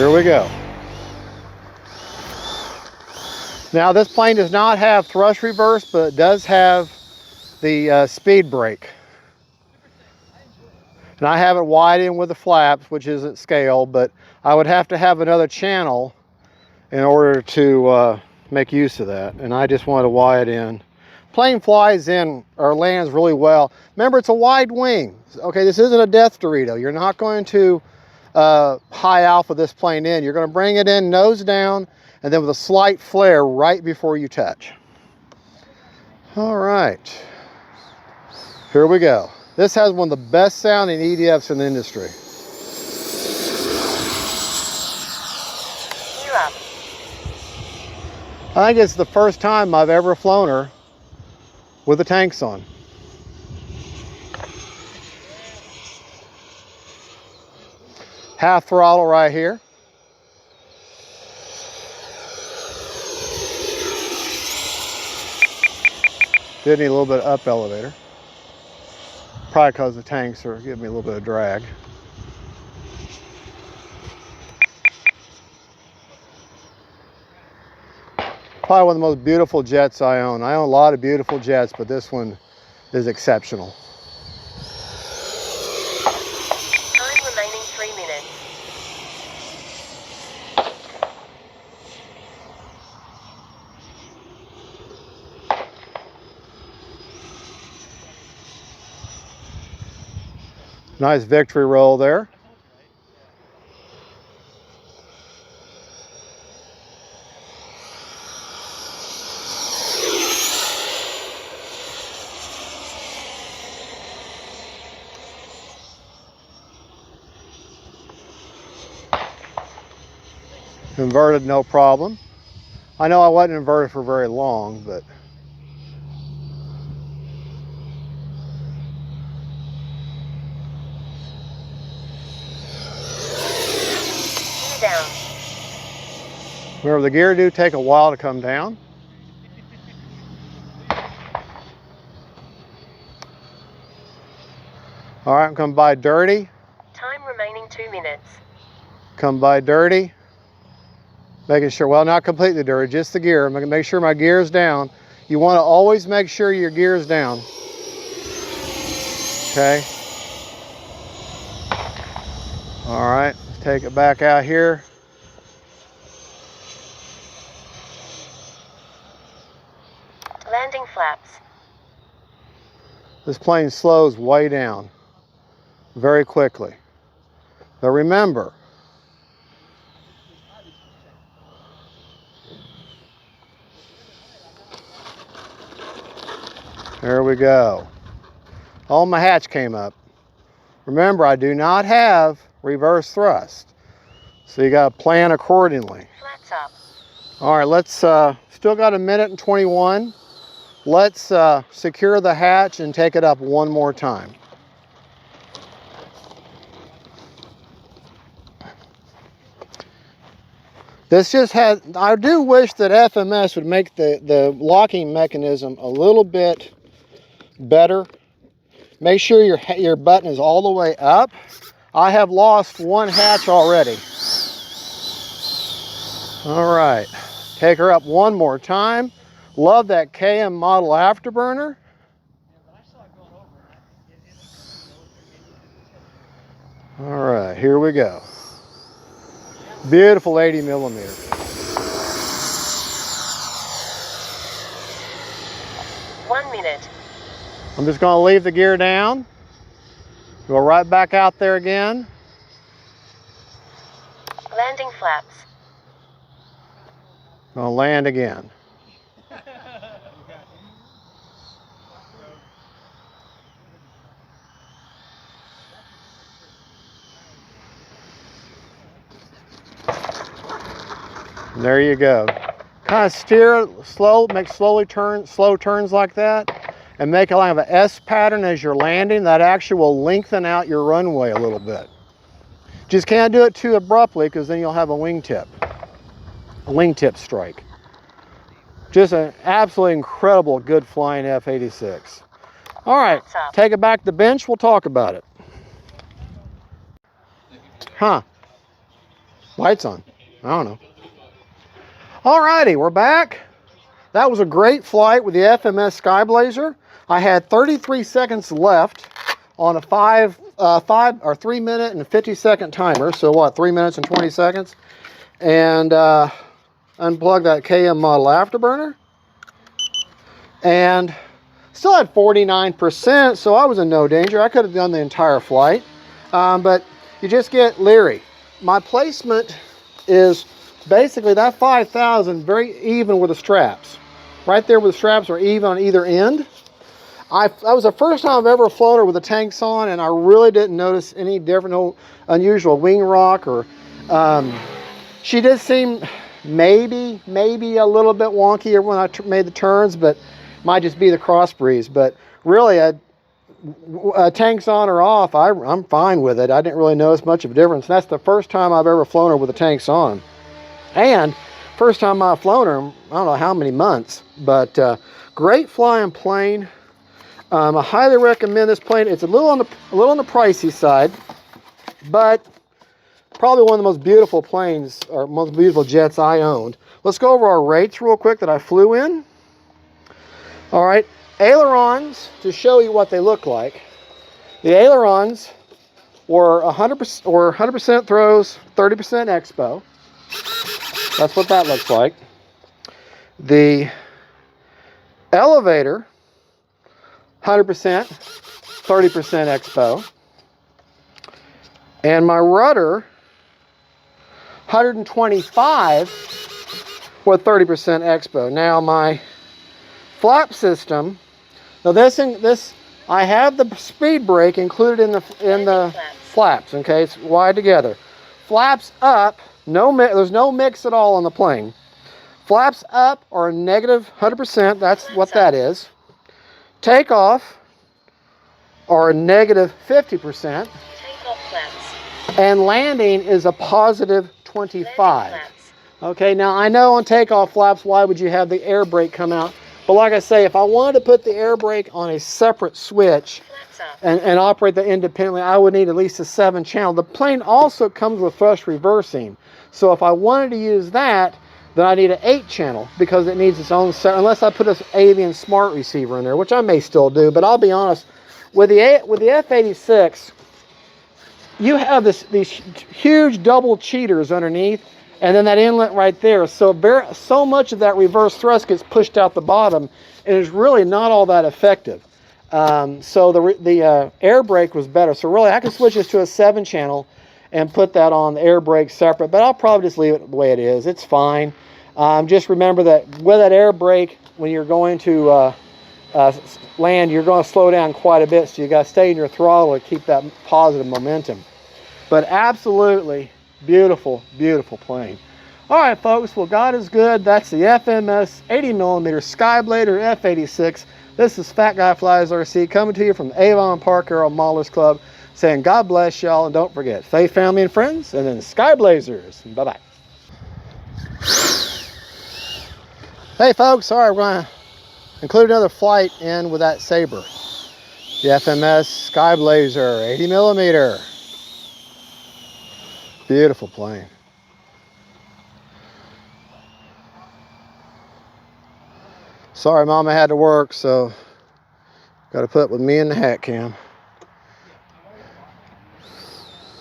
Here we go. Now this plane does not have thrust reverse, but it does have the speed brake. And I have it wide in with the flaps, which isn't scale, but I would have to have another channel in order to make use of that. And I just wanted to wide in. Plane flies in or lands really well. Remember, it's a wide wing. Okay, this isn't a death Dorito. You're not going to high alpha this plane in. You're going to bring it in nose down and then with a slight flare right before you touch. All right, here we go. This has one of the best sounding EDFs in the industry. Gear up. I think it's the first time I've ever flown her with the tanks on. Half throttle right here. Did need a little bit of up elevator. Probably because the tanks are giving me a little bit of drag. Probably one of the most beautiful jets I own. I own a lot of beautiful jets, but this one is exceptional. Time remaining 3 minutes. Nice victory roll there. Inverted, no problem. I know I wasn't inverted for very long, but Gear down. remember the gear do take a while to come down. All right, come by dirty. Time remaining 2 minutes. Come by dirty. Making sure, well, not completely dirty, just the gear. I'm gonna make sure my gear is down. You want to always make sure your gear is down. Okay. All right, let's take it back out here. Landing flaps. This plane slows way down very quickly. But remember, there we go. Oh, my hatch came up. Remember, I do not have reverse thrust, so you got to plan accordingly. Flaps up. All right, let's still got 1:21. Let's secure the hatch and take it up one more time. This just has, I do wish that FMS would make the locking mechanism a little bit better. Make sure your button is all the way up. I have lost one hatch already. All right, take her up one more time. Love that KM model afterburner. All right, here we go. Beautiful 80mm. One minute. I'm just going to leave the gear down. Go right back out there again. Landing flaps. Gonna land again. And there you go. Kind of steer slow, make slow turns like that, and make a line of an S pattern as you're landing. That actually will lengthen out your runway a little bit. Just can't do it too abruptly, because then you'll have a wingtip strike. Just an absolutely incredible, good flying F-86. All right, take it back to the bench. We'll talk about it. Huh? Lights on. I don't know. Alrighty, we're back. That was a great flight with the FMS SKYBLAZER. I had 33 seconds left on a 3 minute and 50-second timer. So what, 3 minutes and 20 seconds? And unplug that KM model afterburner. And still had 49%, so I was in no danger. I could have done the entire flight, but you just get leery. My placement is basically that 5,000, very even with the straps. Right there where the straps are even on either end. That was the first time I've ever flown her with the tanks on, and I really didn't notice any different, no unusual wing rock, or she did seem maybe a little bit wonky when I made the turns, but might just be the cross breeze. But really, tanks on or off, I'm fine with it. I didn't really notice much of a difference. And that's the first time I've ever flown her with the tanks on, and first time I've flown her, I don't know how many months. But great flying plane. I highly recommend this plane. It's a little on the pricey side, but probably one of the most beautiful planes, or most beautiful jets I owned. Let's go over our rates real quick that I flew in. All right, ailerons, to show you what they look like. The ailerons were 100% throws, 30% expo. That's what that looks like. The elevator, 100%, 30% expo. And my rudder, 125 with 30% expo. Now my flap system, now this I have the speed brake included in the flaps. Okay, it's wide together. Flaps up, there's no mix at all on the plane. Flaps up are negative 100%. That's what that is. Takeoff are negative 50%. Takeoff flaps. And landing is a positive 25. Okay, now I know on takeoff flaps, why would you have the air brake come out? But like I say, if I wanted to put the air brake on a separate switch and operate that independently, I would need at least a 7-channel. The plane also comes with thrust reversing. So if I wanted to use that, then I need an 8-channel because it needs its own set, unless I put an avian smart receiver in there, which I may still do. But I'll be honest, with the F-86, you have these huge double cheaters underneath, and then that inlet right there. So much of that reverse thrust gets pushed out the bottom, and it's really not all that effective. So the air brake was better. So really, I can switch this to a 7-channel and put that on the air brake separate, but I'll probably just leave it the way it is. It's fine. Just remember that with that air brake, when you're going to land, you're going to slow down quite a bit, so you got to stay in your throttle to keep that positive momentum. But absolutely beautiful, beautiful plane. All right, folks, well, God is good. That's the FMS 80mm SKYBLAZER F-86. This is Fat Guy Flies RC coming to you from the Avon Park Aero Maulers Club, saying God bless y'all, and don't forget, faith, family, and friends, and then SKYBLAZERS. Bye-bye. Hey, folks, all right, we're going to include another flight in with that Sabre. The FMS SKYBLAZER 80mm. Beautiful plane. Sorry, Mama had to work, so got to put up with me and the hat cam.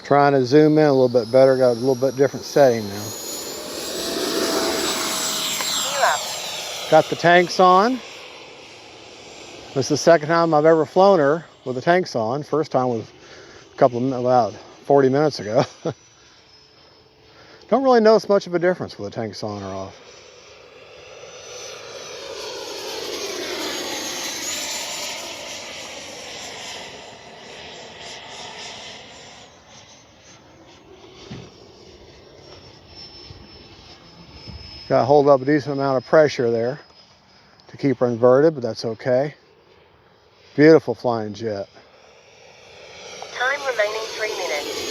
Trying to zoom in a little bit better. Got a little bit different setting now. Got the tanks on. This is the second time I've ever flown her with the tanks on. First time was about 40 minutes ago. Don't really notice much of a difference with the tanks on or off. Got to hold up a decent amount of pressure there to keep her inverted, but that's okay. Beautiful flying jet. Time remaining 3 minutes.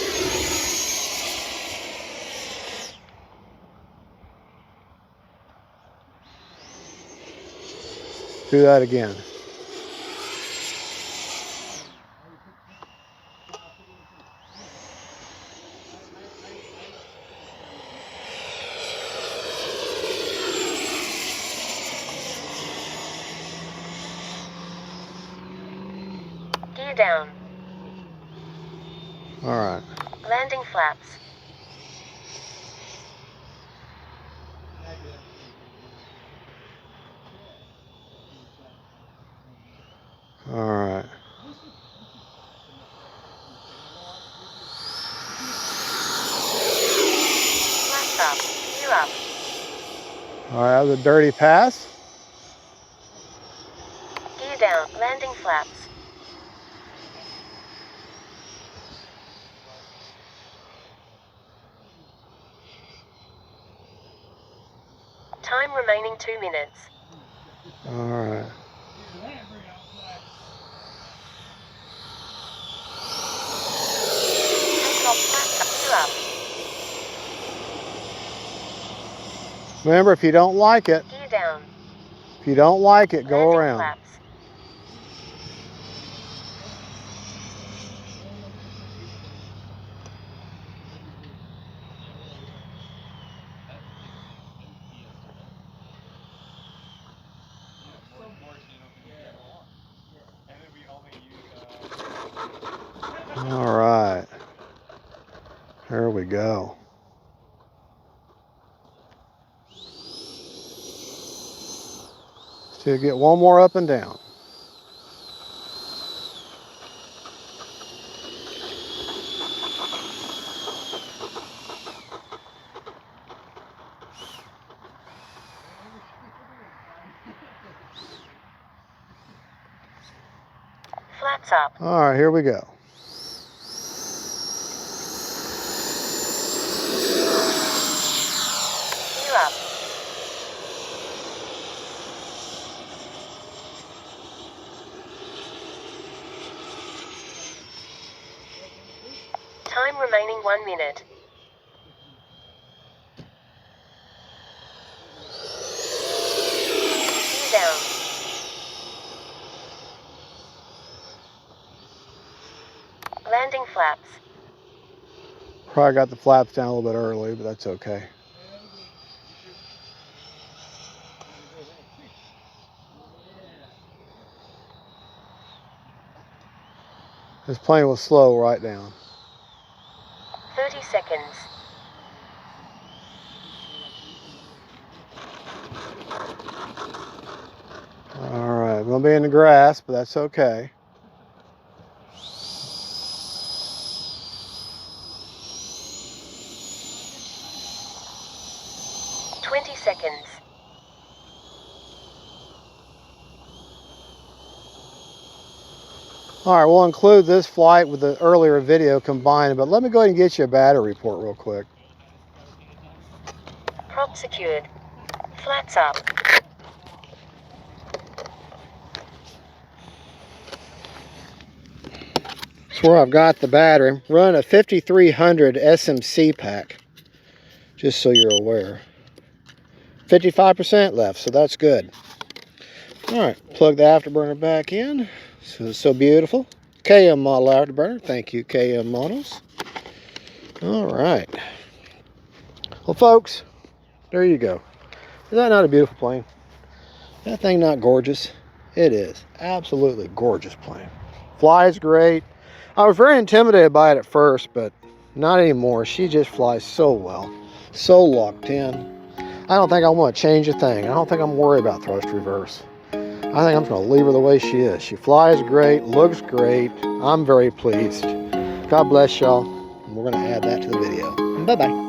Do that again. Gear down. All right. Landing flaps. All right. Flaps up. Gear up. All right, that was a dirty pass. Gear down. Landing flaps. Time remaining 2 minutes. All right. Takeoff flaps up. Gear up. Remember, if you don't like it, Gear down. if you don't like it, go Landing around. flaps. All right. There we go. Still get one more up and down. Flaps up. All right, here we go. Gear up. Time remaining 1 minute. Gear down. Landing flaps. Probably got the flaps down a little bit early, but that's okay. This plane was slow right down. 30 seconds. All right, we're gonna be in the grass, but that's okay. Seconds. All right, we'll include this flight with the earlier video combined, but let me go ahead and get you a battery report real quick. Prop secured. Flaps up. That's where I've got the battery. Run a 5300 SMC pack, just so you're aware. 55% left, so that's good. All right, plug the afterburner back in. So beautiful. KM model afterburner. Thank you, KM models. All right. Well, folks, there you go. Is that not a beautiful plane? That thing not gorgeous? It is. Absolutely gorgeous plane. Flies great. I was very intimidated by it at first, but not anymore. She just flies so well. So locked in. I don't think I want to change a thing. I don't think I'm worried about thrust reverse. I think I'm just going to leave her the way she is. She flies great, looks great. I'm very pleased. God bless y'all. And we're going to add that to the video. Bye-bye.